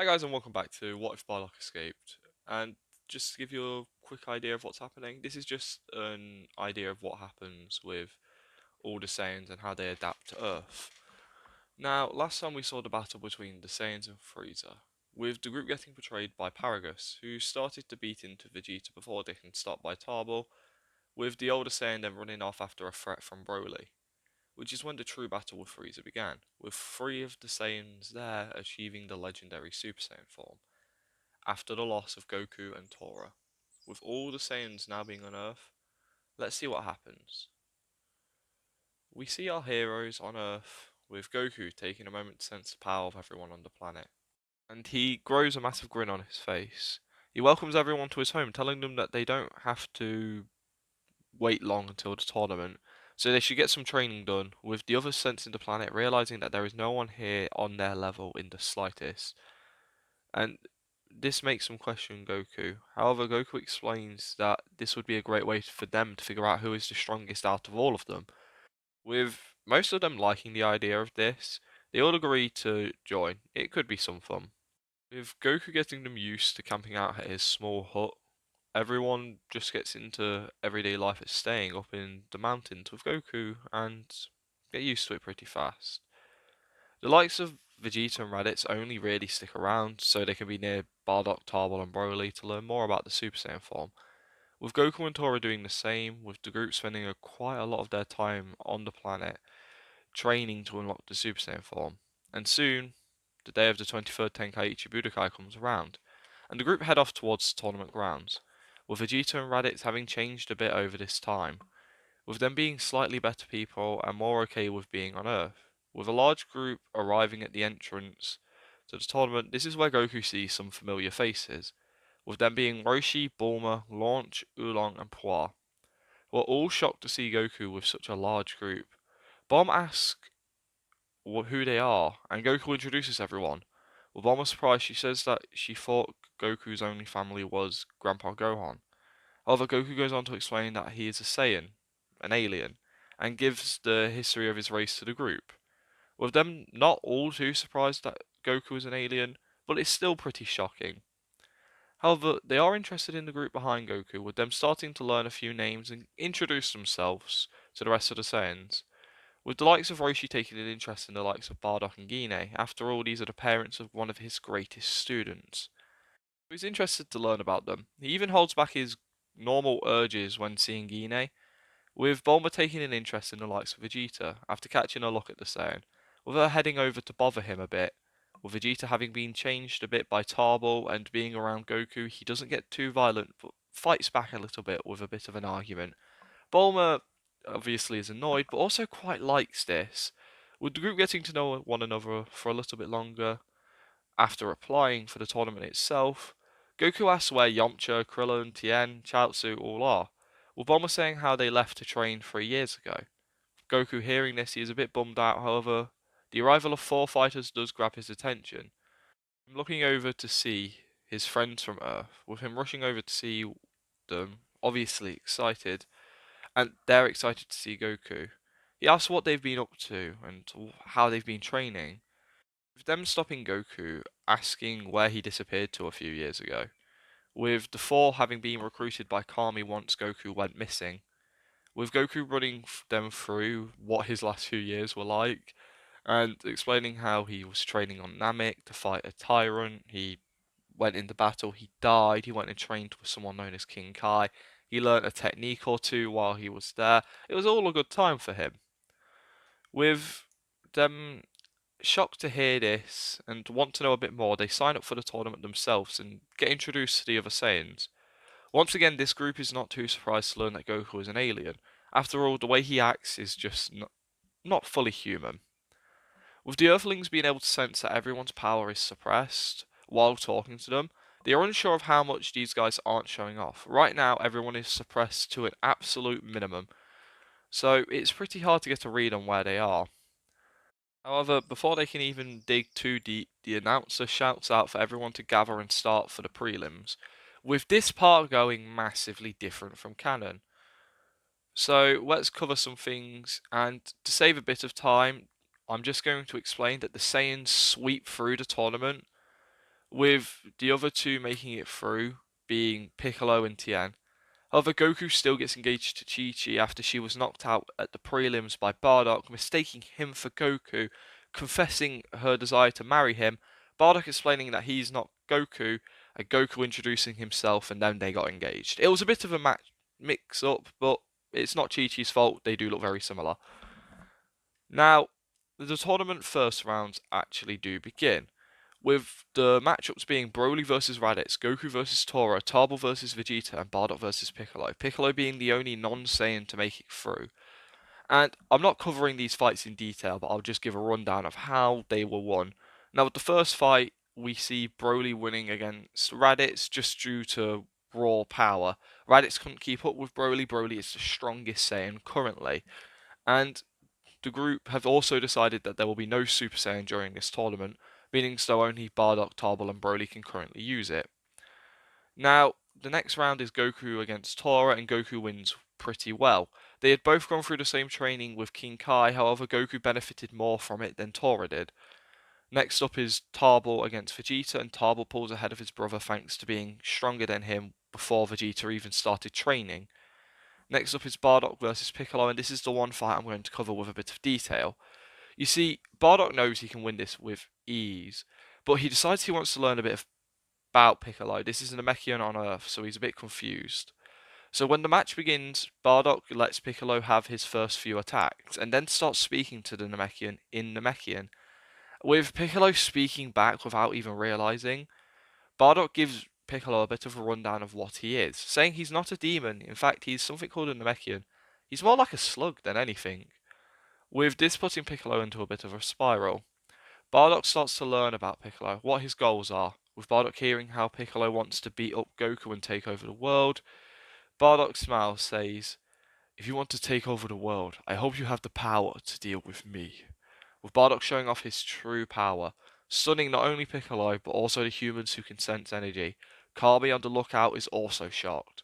Hi guys and welcome back to What If Bardock Escaped. And just to give you a quick idea of what's happening, this is just an idea of what happens with all the Saiyans and how they adapt to Earth. Now, last time we saw the battle between the Saiyans and Frieza, with the group getting portrayed by Paragus, who started to beat into Vegeta before they can stop by Tarbell, with the older Saiyan then running off after a threat from Broly, which is when the true battle with Frieza began, with three of the Saiyans there achieving the legendary Super Saiyan form after the loss of Goku and Tora. With all the Saiyans now being on Earth, let's see what happens. We see our heroes on Earth, with Goku taking a moment to sense the power of everyone on the planet. And he grows a massive grin on his face. He welcomes everyone to his home, telling them that they don't have to wait long until the tournament, so they should get some training done, with the others sensing the planet, realizing that there is no one here on their level in the slightest. And this makes them question Goku. However, Goku explains that this would be a great way for them to figure out who is the strongest out of all of them. With most of them liking the idea of this, they all agree to join. It could be some fun. With Goku getting them used to camping out at his small hut, everyone just gets into everyday life as staying up in the mountains with Goku and get used to it pretty fast. The likes of Vegeta and Raditz only really stick around so they can be near Bardock, Tarbell, and Broly to learn more about the Super Saiyan form. With Goku and Tora doing the same, with the group spending quite a lot of their time on the planet training to unlock the Super Saiyan form. And soon, the day of the 23rd Tenkaichi Budokai comes around, and the group head off towards the tournament grounds, with Vegeta and Raditz having changed a bit over this time, with them being slightly better people and more okay with being on Earth. With a large group arriving at the entrance to the tournament, this is where Goku sees some familiar faces, with them being Roshi, Bulma, Launch, Oolong, and Puar, who are all shocked to see Goku with such a large group. Bomb asks who they are, and Goku introduces everyone. With Bulma surprised, she says that she thought Goku's only family was Grandpa Gohan. However, Goku goes on to explain that he is a Saiyan, an alien, and gives the history of his race to the group. With them not all too surprised that Goku is an alien, but it's still pretty shocking. However, they are interested in the group behind Goku, with them starting to learn a few names and introduce themselves to the rest of the Saiyans. With the likes of Roshi taking an interest in the likes of Bardock and Gine, after all, these are the parents of one of his greatest students. He's interested to learn about them. He even holds back his normal urges when seeing Gine, with Bulma taking an interest in the likes of Vegeta after catching a look at the Saiyan, with her heading over to bother him a bit. With Vegeta having been changed a bit by Tarbell and being around Goku, he doesn't get too violent but fights back a little bit with a bit of an argument. Bulma obviously is annoyed but also quite likes this. With the group getting to know one another for a little bit longer, after applying for the tournament itself, Goku asks where Yamcha, Krillin, Tien, Chaozu all are, with Bulma saying how they left to train 3 years ago. Goku hearing this, he is a bit bummed out, however, the arrival of four fighters does grab his attention. Looking over to see his friends from Earth, with him rushing over to see them, obviously excited, and they're excited to see Goku. He asks what they've been up to and how they've been training, with them stopping Goku, asking where he disappeared to a few years ago, with the four having been recruited by Kami once Goku went missing, with Goku running them through what his last few years were like, and explaining how he was training on Namek to fight a tyrant, he went into battle, he died, he went and trained with someone known as King Kai, he learnt a technique or two while he was there, it was all a good time for him. With them shocked to hear this and want to know a bit more, they sign up for the tournament themselves and get introduced to the other Saiyans. Once again, this group is not too surprised to learn that Goku is an alien. After all, the way he acts is just not fully human. With the Earthlings being able to sense that everyone's power is suppressed while talking to them, they are unsure of how much these guys aren't showing off. Right now, everyone is suppressed to an absolute minimum, so it's pretty hard to get a read on where they are. However, before they can even dig too deep, the announcer shouts out for everyone to gather and start for the prelims, with this part going massively different from canon. So let's cover some things, and to save a bit of time, I'm just going to explain that the Saiyans sweep through the tournament, with the other two making it through being Piccolo and Tien. However, Goku still gets engaged to Chi-Chi after she was knocked out at the prelims by Bardock, mistaking him for Goku, confessing her desire to marry him, Bardock explaining that he's not Goku, and Goku introducing himself, and then they got engaged. It was a bit of a mix-up, but it's not Chi-Chi's fault, they do look very similar. Now, the tournament first rounds actually do begin, with the matchups being Broly versus Raditz, Goku versus Tora, Tarble versus Vegeta, and Bardock versus Piccolo. Piccolo being the only non-Saiyan to make it through. And I'm not covering these fights in detail, but I'll just give a rundown of how they were won. Now, with the first fight, we see Broly winning against Raditz just due to raw power. Raditz couldn't keep up with Broly. Broly is the strongest Saiyan currently. And the group have also decided that there will be no Super Saiyan during this tournament, meaning so only Bardock, Tarble, and Broly can currently use it. Now, the next round is Goku against Tora, and Goku wins pretty well. They had both gone through the same training with King Kai, however, Goku benefited more from it than Tora did. Next up is Tarble against Vegeta, and Tarble pulls ahead of his brother thanks to being stronger than him before Vegeta even started training. Next up is Bardock versus Piccolo, and this is the one fight I'm going to cover with a bit of detail. You see, Bardock knows he can win this with ease, but he decides he wants to learn a bit about Piccolo. This is an Namekian on Earth, so he's a bit confused. So when the match begins, Bardock lets Piccolo have his first few attacks, and then starts speaking to the Namekian in Namekian. With Piccolo speaking back without even realizing, Bardock gives Piccolo a bit of a rundown of what he is, saying he's not a demon, in fact he's something called a Namekian. He's more like a slug than anything, with this putting Piccolo into a bit of a spiral. Bardock starts to learn about Piccolo, what his goals are, with Bardock hearing how Piccolo wants to beat up Goku and take over the world. Bardock smiles, says, "If you want to take over the world, I hope you have the power to deal with me." With Bardock showing off his true power, stunning not only Piccolo, but also the humans who can sense energy. Kami on the lookout is also shocked.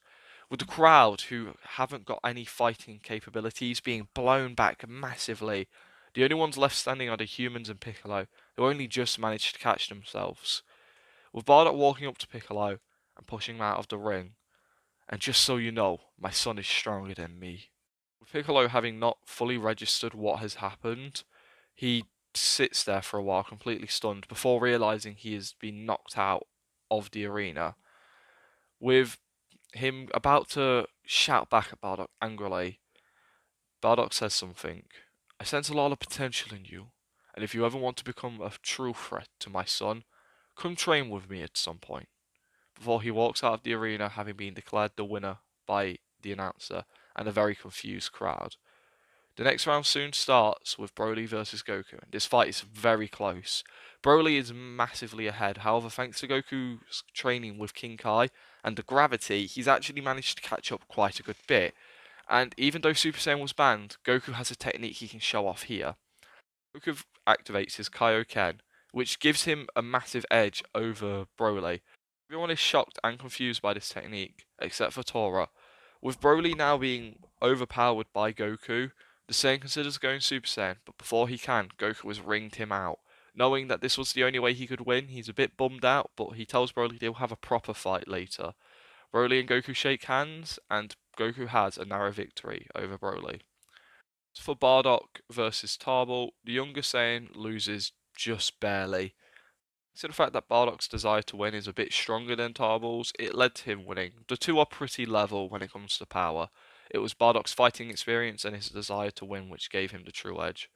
With the crowd, who haven't got any fighting capabilities, being blown back massively, the only ones left standing are the humans and Piccolo, who only just managed to catch themselves. With Bardock walking up to Piccolo and pushing him out of the ring, "And just so you know, my son is stronger than me." With Piccolo having not fully registered what has happened, he sits there for a while completely stunned before realizing he has been knocked out of the arena. With him about to shout back at Bardock angrily, Bardock says something. "I sense a lot of potential in you, and if you ever want to become a true threat to my son, come train with me at some point." Before he walks out of the arena having been declared the winner by the announcer and a very confused crowd. The next round soon starts with Broly versus Goku. This fight is very close. Broly is massively ahead, however, thanks to Goku's training with King Kai and the gravity, he's actually managed to catch up quite a good bit. And even though Super Saiyan was banned, Goku has a technique he can show off here. Goku activates his Kaioken, which gives him a massive edge over Broly. Everyone is shocked and confused by this technique, except for Tora. With Broly now being overpowered by Goku, the Saiyan considers going Super Saiyan, but before he can, Goku has ringed him out. Knowing that this was the only way he could win, he's a bit bummed out, but he tells Broly they'll have a proper fight later. Broly and Goku shake hands, and Goku has a narrow victory over Broly. For Bardock versus Tarble, the younger Saiyan loses just barely. So the fact that Bardock's desire to win is a bit stronger than Tarble's, it led to him winning. The two are pretty level when it comes to power. It was Bardock's fighting experience and his desire to win which gave him the true edge.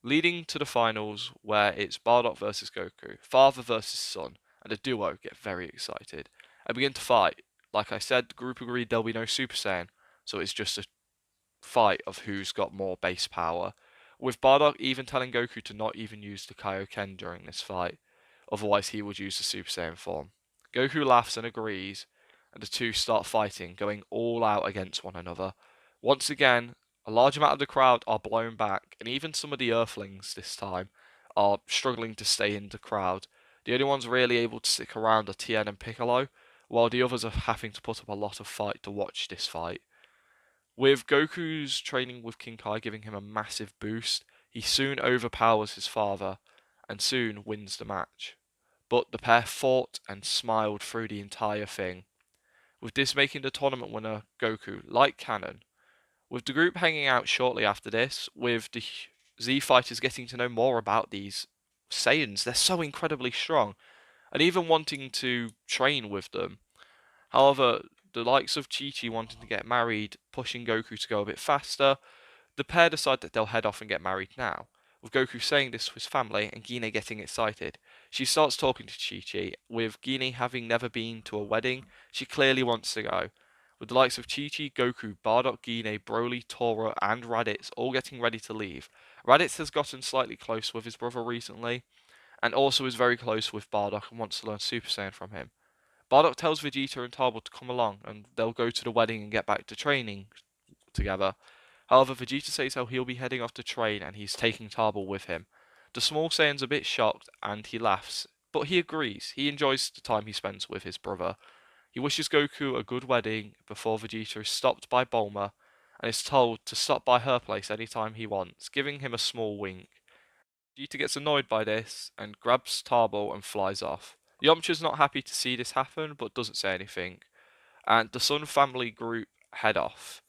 Leading to the finals, where it's Bardock versus Goku, father versus son, and the duo get very excited and begin to fight. Like I said, the group agreed there'll be no Super Saiyan, so it's just a fight of who's got more base power, with Bardock even telling Goku to not even use the Kaioken during this fight, otherwise he would use the Super Saiyan form. Goku laughs and agrees, and the two start fighting, going all out against one another. Once again, a large amount of the crowd are blown back, and even some of the Earthlings this time are struggling to stay in the crowd. The only ones really able to stick around are Tien and Piccolo, while the others are having to put up a lot of fight to watch this fight. With Goku's training with King Kai giving him a massive boost, he soon overpowers his father and soon wins the match. but the pair fought and smiled through the entire thing, with this making the tournament winner Goku like canon. With the group hanging out shortly after this, with the Z fighters getting to know more about these Saiyans, they're so incredibly strong, and even wanting to train with them. However, the likes of Chi-Chi wanting to get married, pushing Goku to go a bit faster, the pair decide that they'll head off and get married now, with Goku saying this to his family and Gine getting excited. She starts talking to Chi-Chi, with Gine having never been to a wedding, she clearly wants to go. With the likes of Chi-Chi, Goku, Bardock, Gine, Broly, Tora, and Raditz all getting ready to leave. Raditz has gotten slightly close with his brother recently, and also is very close with Bardock and wants to learn Super Saiyan from him. Bardock tells Vegeta and Tarbell to come along, and they'll go to the wedding and get back to training together. However, Vegeta says how he'll be heading off to train and he's taking Tarbell with him. The small Saiyan's a bit shocked and he laughs, but he agrees. He enjoys the time he spends with his brother. He wishes Goku a good wedding before Vegeta is stopped by Bulma and is told to stop by her place anytime he wants, giving him a small wink. Vegeta gets annoyed by this and grabs Tarbell and flies off. Yamcha's not happy to see this happen but doesn't say anything, and the Sun family group head off.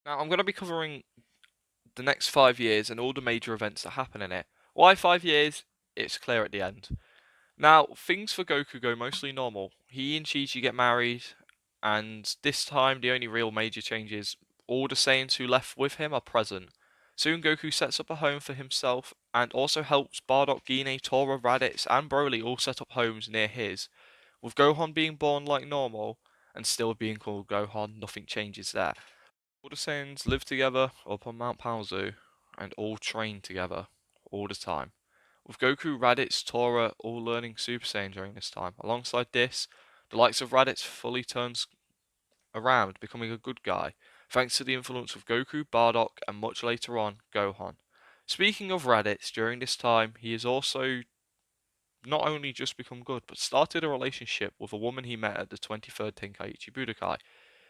Now, I'm going to be covering the next 5 years and all the major events that happen in it. Why 5 years? It's clear at the end. Now, things for Goku go mostly normal. He and Chi-Chi get married, and this time the only real major change is all the Saiyans who left with him are present. Soon Goku sets up a home for himself and also helps Bardock, Gine, Tora, Raditz, and Broly all set up homes near his. With Gohan being born like normal and still being called Gohan, nothing changes there. All the Saiyans live together up on Mount Paozu and all train together all the time. With Goku, Raditz, Tora all learning Super Saiyan during this time. Alongside this, the likes of Raditz fully turns around, becoming a good guy, thanks to the influence of Goku, Bardock, and much later on, Gohan. Speaking of Raditz, during this time, he has also not only just become good, but started a relationship with a woman he met at the 23rd Tenkaichi Budokai.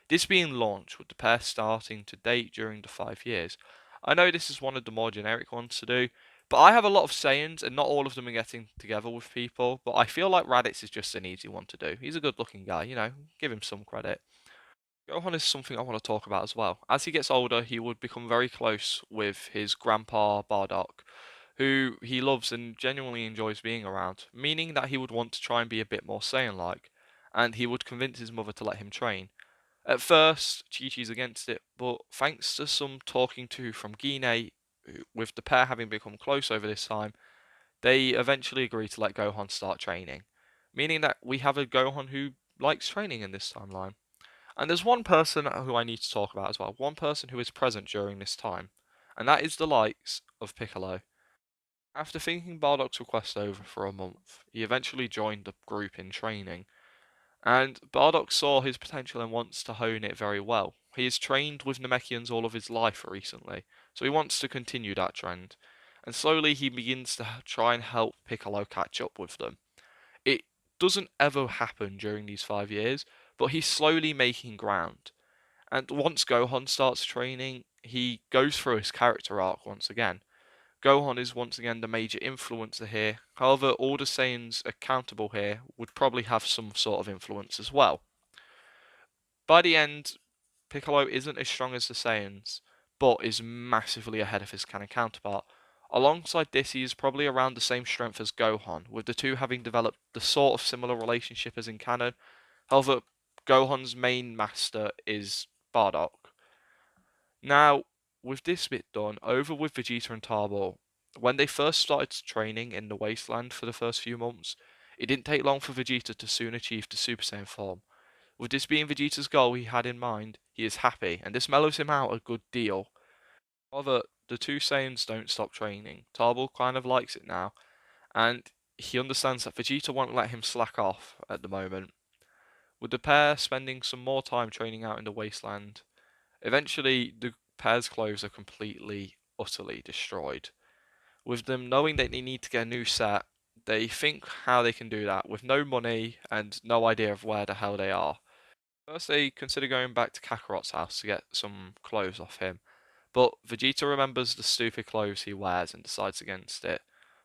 This being launched, with the pair starting to date during the 5 years. I know this is one of the more generic ones to do, but I have a lot of Saiyans, and not all of them are getting together with people, but I feel like Raditz is just an easy one to do. He's a good looking guy, give him some credit. Gohan is something I want to talk about as well. As he gets older, he would become very close with his grandpa Bardock, who he loves and genuinely enjoys being around, meaning that he would want to try and be a bit more Saiyan-like, and he would convince his mother to let him train. At first, Chi-Chi's against it, but thanks to some talking to from Gine, with the pair having become close over this time, they eventually agree to let Gohan start training, meaning that we have a Gohan who likes training in this timeline. And there's one person who I need to talk about as well, one person who is present during this time, and that is the likes of Piccolo. After thinking Bardock's request over for a month, he eventually joined the group in training, and Bardock saw his potential and wants to hone it very well. He has trained with Namekians all of his life recently, so he wants to continue that trend. And slowly he begins to try and help Piccolo catch up with them. It doesn't ever happen during these 5 years, but he's slowly making ground. And once Gohan starts training, he goes through his character arc once again. Gohan is once again the major influencer here. However, all the Saiyans accountable here would probably have some sort of influence as well. By the end, Piccolo isn't as strong as the Saiyans, but is massively ahead of his canon counterpart. Alongside this, he is probably around the same strength as Gohan, with the two having developed the sort of similar relationship as in canon. However, Gohan's main master is Bardock. Now, with this bit done, over with Vegeta and Tarbell. When they first started training in the Wasteland for the first few months, it didn't take long for Vegeta to soon achieve the Super Saiyan form. With this being Vegeta's goal he had in mind, he is happy, and this mellows him out a good deal. However, the two Saiyans don't stop training. Tarbell kind of likes it now, and he understands that Vegeta won't let him slack off at the moment. With the pair spending some more time training out in the Wasteland, eventually the pair's clothes are completely, utterly destroyed. With them knowing that they need to get a new set, they think how they can do that with no money and no idea of where the hell they are. First, they consider going back to Kakarot's house to get some clothes off him, but Vegeta remembers the stupid clothes he wears and decides against it.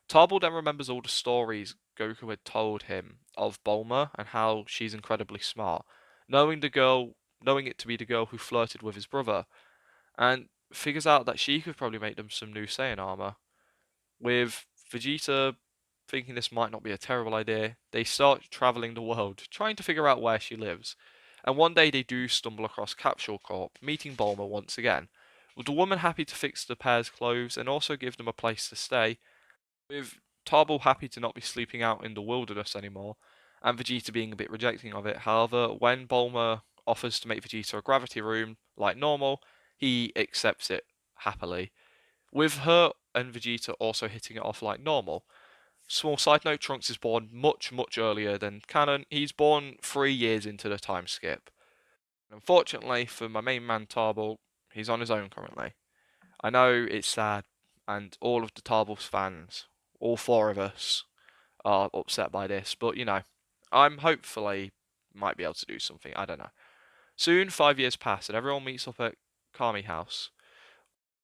Tarbell then remembers all the stories Goku had told him of Bulma and how she's incredibly smart, knowing it to be the girl who flirted with his brother, and figures out that she could probably make them some new Saiyan armor. With Vegeta thinking this might not be a terrible idea, they start traveling the world, trying to figure out where she lives. And one day they do stumble across Capsule Corp, meeting Bulma once again, with the woman happy to fix the pair's clothes and also give them a place to stay, with Tarbell happy to not be sleeping out in the wilderness anymore, and Vegeta being a bit rejecting of it. However, when Bulma offers to make Vegeta a gravity room like normal, he accepts it happily, with her and Vegeta also hitting it off like normal. Small side note, Trunks is born much, much earlier than canon. He's born 3 years into the time skip. Unfortunately for my main man Tarbell, he's on his own currently. I know it's sad, and all of the Tarbell's fans, all four of us, are upset by this, but I'm hopefully might be able to do something. I don't know. Soon, 5 years pass, and everyone meets up at Kami House.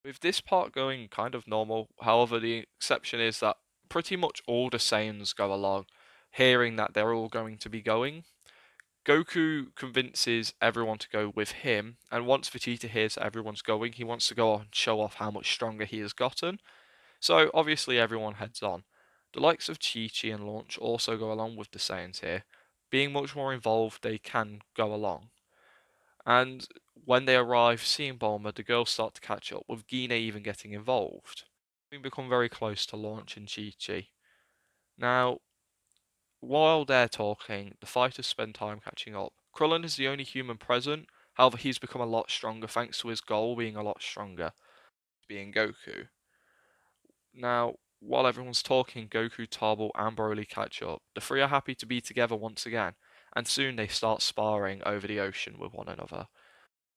With this part going kind of normal, however, the exception is that pretty much all the Saiyans go along, hearing that they're all going to be going. Goku convinces everyone to go with him, and once Vegeta hears that everyone's going, he wants to go on and show off how much stronger he has gotten. So obviously everyone heads on. The likes of Chi-Chi and Launch also go along with the Saiyans here. Being much more involved, they can go along. And when they arrive, seeing Bulma, the girls start to catch up, with Gine even getting involved. We become very close to Launch and Chi-Chi. Now, while they're talking, the fighters spend time catching up. Krillin is the only human present, however he's become a lot stronger thanks to his goal being a lot stronger, being Goku. Now, while everyone's talking, Goku, Tarbell, and Broly catch up. The three are happy to be together once again, and soon they start sparring over the ocean with one another.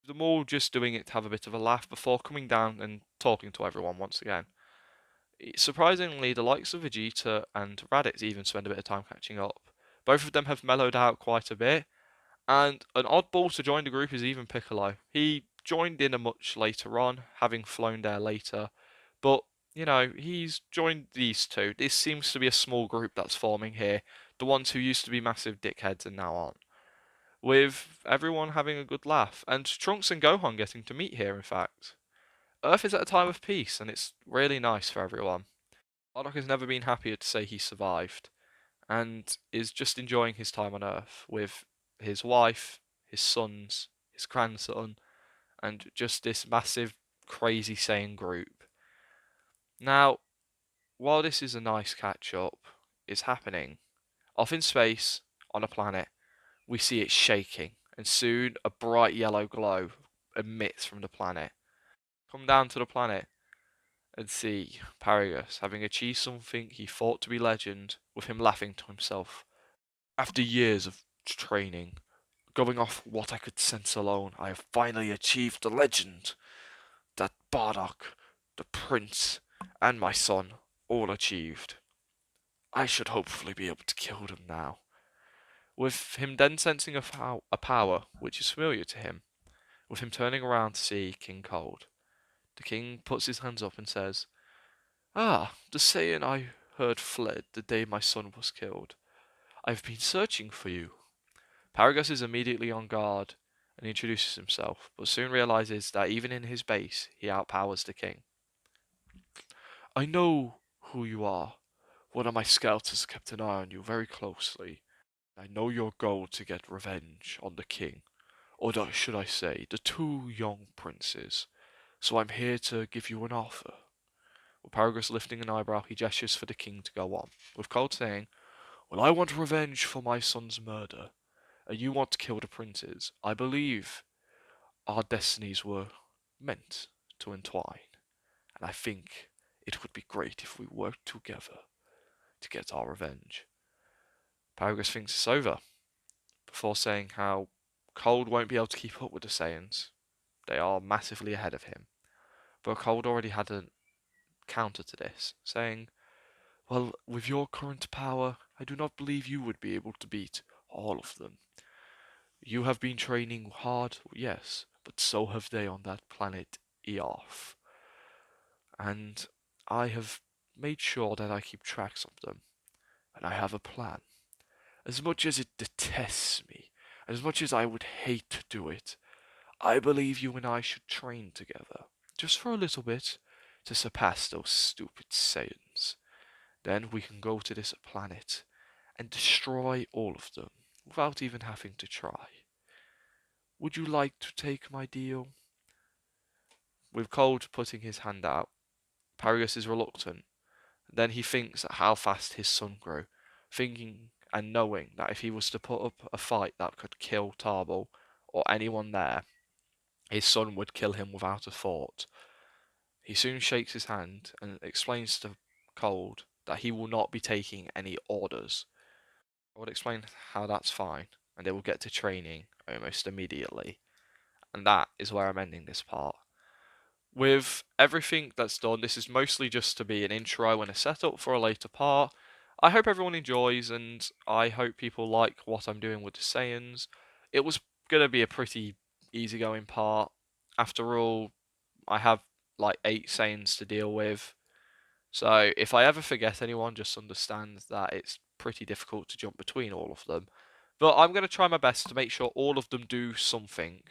Them all just doing it to have a bit of a laugh before coming down and talking to everyone once again. Surprisingly, the likes of Vegeta and Raditz even spend a bit of time catching up. Both of them have mellowed out quite a bit, and an oddball to join the group is even Piccolo. He joined in a much later on, having flown there later, but he's joined these two. This seems to be a small group that's forming here, the ones who used to be massive dickheads and now aren't, with everyone having a good laugh, and Trunks and Gohan getting to meet here, in fact. Earth is at a time of peace, and it's really nice for everyone. Bardock has never been happier to say he survived, and is just enjoying his time on Earth with his wife, his sons, his grandson, and just this massive, crazy Saiyan group. Now, while this is a nice catch up, it's happening. Off in space, on a planet, we see it shaking, and soon a bright yellow glow emits from the planet. Come down to the planet and see Paragus having achieved something he thought to be legend, with him laughing to himself. After years of training, going off what I could sense alone, I have finally achieved the legend that Bardock, the prince, and my son all achieved. I should hopefully be able to kill them now. With him then sensing a power which is familiar to him, with him turning around to see King Cold. The king puts his hands up and says, "Ah, the Saiyan I heard fled the day my son was killed. I've been searching for you." Paragus is immediately on guard and introduces himself, but soon realizes that even in his base, he outpowers the king. "I know who you are. One of my scouts has kept an eye on you very closely. I know your goal to get revenge on the king, or should I say, the two young princes. So I'm here to give you an offer." With Paragus lifting an eyebrow, he gestures for the king to go on, with Cold saying, "Well, I want revenge for my son's murder, and you want to kill the princes. I believe our destinies were meant to entwine, and I think it would be great if we worked together to get our revenge." Paragus thinks it's over, before saying how Cold won't be able to keep up with the Saiyans. They are massively ahead of him. But Cold already had a counter to this, saying, "Well, with your current power, I do not believe you would be able to beat all of them. You have been training hard, yes, but so have they on that planet Earth. And I have made sure that I keep tracks of them, and I have a plan. As much as it detests me, and as much as I would hate to do it, I believe you and I should train together, just for a little bit, to surpass those stupid Saiyans. Then we can go to this planet and destroy all of them without even having to try. Would you like to take my deal? With Cold putting his hand out, Paragus is reluctant. Then he thinks at how fast his son grew, thinking and knowing that if he was to put up a fight that could kill Tarble or anyone there, his son would kill him without a thought. He soon shakes his hand and explains to Cold that he will not be taking any orders. I would explain how that's fine, and they will get to training almost immediately. And that is where I'm ending this part. With everything that's done, this is mostly just to be an intro and a setup for a later part. I hope everyone enjoys, and I hope people like what I'm doing with the Saiyans. It was going to be a pretty easygoing part. After all, I have like 8 Saiyans to deal with. So if I ever forget anyone, just understand that it's pretty difficult to jump between all of them. But I'm going to try my best to make sure all of them do something.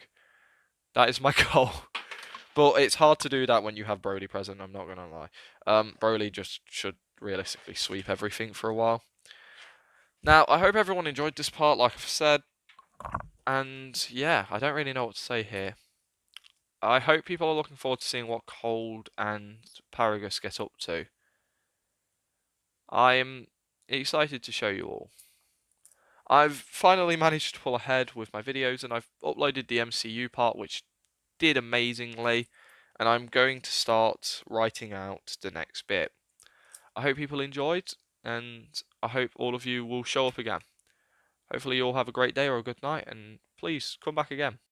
That is my goal. But it's hard to do that when you have Broly present, I'm not going to lie. Broly just should realistically sweep everything for a while. Now, I hope everyone enjoyed this part, like I've said. And yeah, I don't really know what to say here. I hope people are looking forward to seeing what Cold and Paragus get up to. I'm excited to show you all. I've finally managed to pull ahead with my videos, and I've uploaded the MCU part, which did amazingly, and I'm going to start writing out the next bit. I hope people enjoyed, and I hope all of you will show up again. Hopefully you all have a great day or a good night, and please come back again.